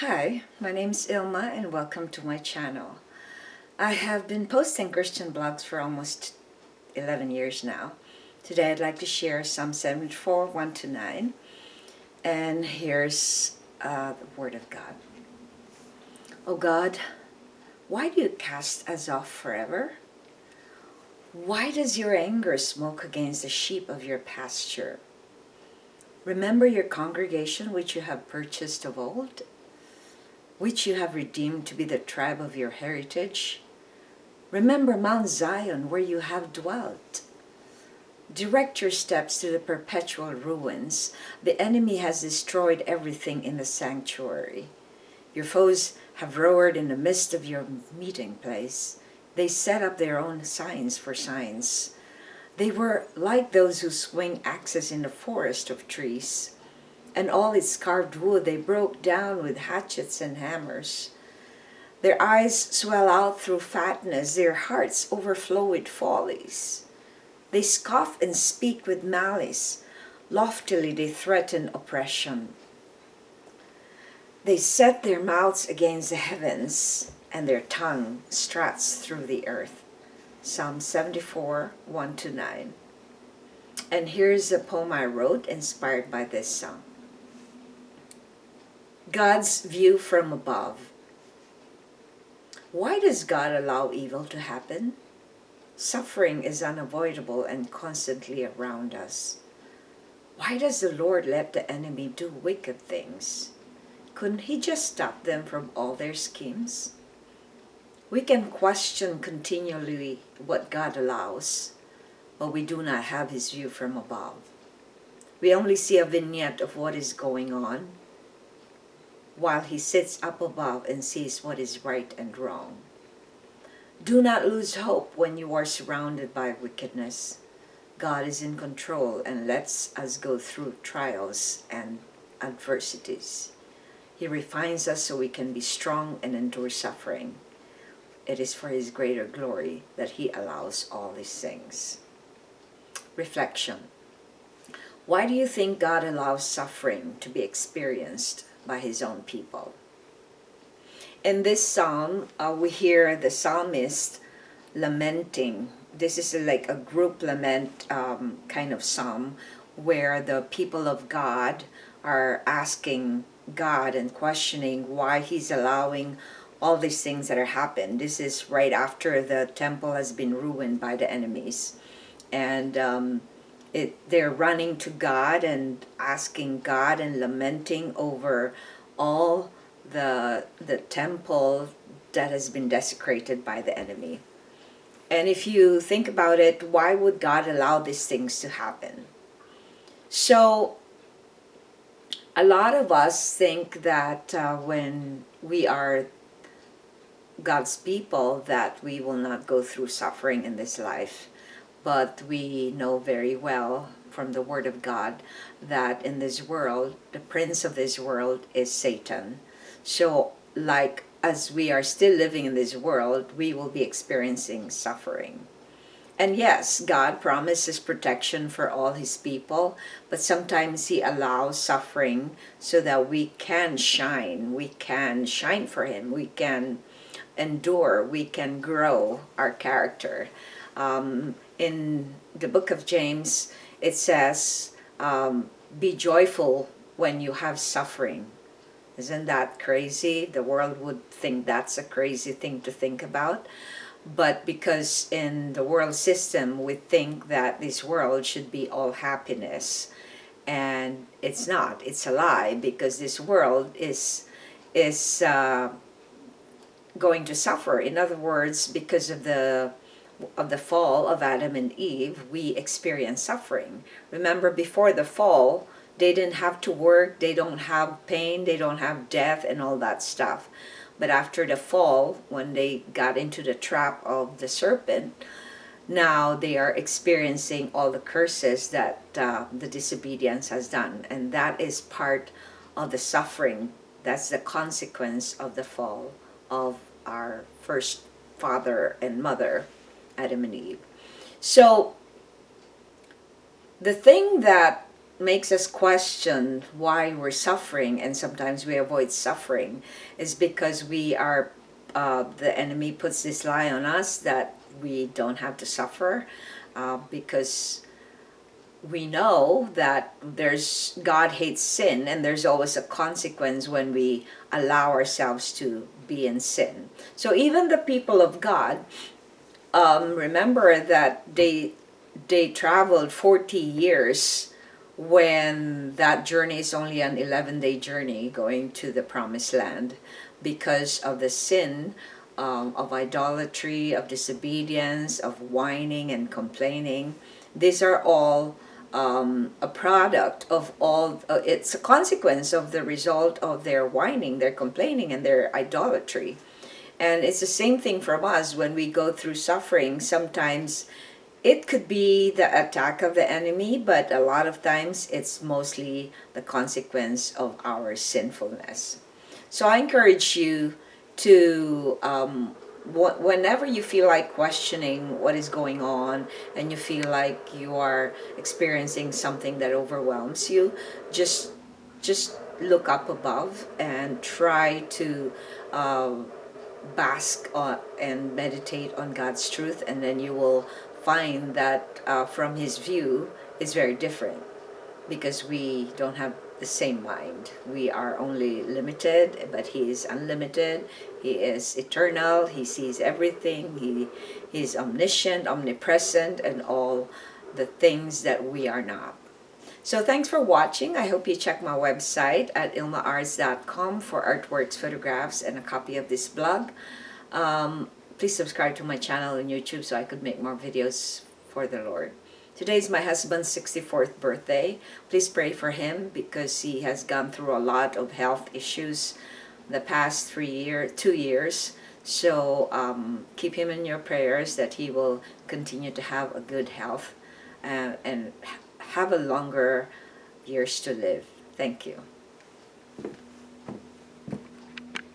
Hi, my name's Ilma and welcome to my channel. I have been posting Christian blogs for almost 11 years now. Today I'd like to share Psalm 74, 1-9, and here's the Word of God. O God, why do you cast us off forever? Why does your anger smoke against the sheep of your pasture? Remember your congregation which you have purchased of old, which you have redeemed to be the tribe of your heritage. Remember Mount Zion, where you have dwelt. Direct your steps to the perpetual ruins. The enemy has destroyed everything in the sanctuary. Your foes have roared in the midst of your meeting place. They set up their own signs for signs. They were like those who swing axes in the forest of trees, and all its carved wood they broke down with hatchets and hammers. Their eyes swell out through fatness, their hearts overflow with follies. They scoff and speak with malice. Loftily they threaten oppression. They set their mouths against the heavens, and their tongue struts through the earth. Psalm 74, 1-9. And here's a poem I wrote inspired by this psalm. God's view from above. Why does God allow evil to happen? Suffering is unavoidable and constantly around us. Why does the Lord let the enemy do wicked things? Couldn't He just stop them from all their schemes? We can question continually what God allows, but we do not have His view from above. We only see a vignette of what is going on, while He sits up above and sees what is right and wrong. Do not lose hope when you are surrounded by wickedness. God is in control and lets us go through trials and adversities. He refines us so we can be strong and endure suffering. It is for His greater glory that He allows all these things. Reflection. Why do you think God allows suffering to be experienced by His own people? In this psalm, we hear the psalmist lamenting. This is like a group lament kind of psalm where the people of God are asking God and questioning why He's allowing all these things that are happened. This is right after the temple has been ruined by the enemies. And they're running to God and asking God and lamenting over all the temple that has been desecrated by the enemy. And if you think about it, why would God allow these things to happen? So a lot of us think that when we are God's people, that we will not go through suffering in this life. But we know very well from the Word of God that in this world, the prince of this world is Satan. So, like as we are still living in this world, we will be experiencing suffering. And yes, God promises protection for all His people, but sometimes He allows suffering so that we can shine. We can shine for Him. We can endure. We can grow our character. In the book of James, it says, be joyful when you have suffering. Isn't that crazy? The world would think that's a crazy thing to think about. But because in the world system, we think that this world should be all happiness. And it's not. It's a lie, because this world is going to suffer. In other words, because of the fall of Adam and Eve, we experience suffering. Remember, before the fall, they didn't have to work, they don't have pain, they don't have death and all that stuff. But after the fall, when they got into the trap of the serpent, now they are experiencing all the curses that the disobedience has done. And that is part of the suffering. That's the consequence of the fall of our first father and mother, Adam and Eve. So the thing that makes us question why we're suffering, and sometimes we avoid suffering, is because we are the enemy puts this lie on us that we don't have to suffer, because we know that God hates sin, and there's always a consequence when we allow ourselves to be in sin. So even the people of God, remember that they traveled 40 years when that journey is only an 11-day journey going to the promised land, because of the sin of idolatry, of disobedience, of whining and complaining. These are all a product of all, it's a consequence of the result of their whining, their complaining, and their idolatry. And it's the same thing from us when we go through suffering. Sometimes it could be the attack of the enemy, but a lot of times it's mostly the consequence of our sinfulness. So I encourage you to, whenever you feel like questioning what is going on and you feel like you are experiencing something that overwhelms you, just look up above and try to bask on and meditate on God's truth, and then you will find that from His view it's very different, because we don't have the same mind. We are only limited, but He is unlimited. He is eternal. He sees everything. He is omniscient, omnipresent, and all the things that we are not. So thanks for watching. I hope you check my website at ilmaarts.com for artworks, photographs, and a copy of this blog. Please subscribe to my channel on YouTube so I could make more videos for the Lord. Today is my husband's 64th birthday. Please pray for him because he has gone through a lot of health issues the past 2 years. So keep him in your prayers that he will continue to have a good health and have a longer years to live. Thank you.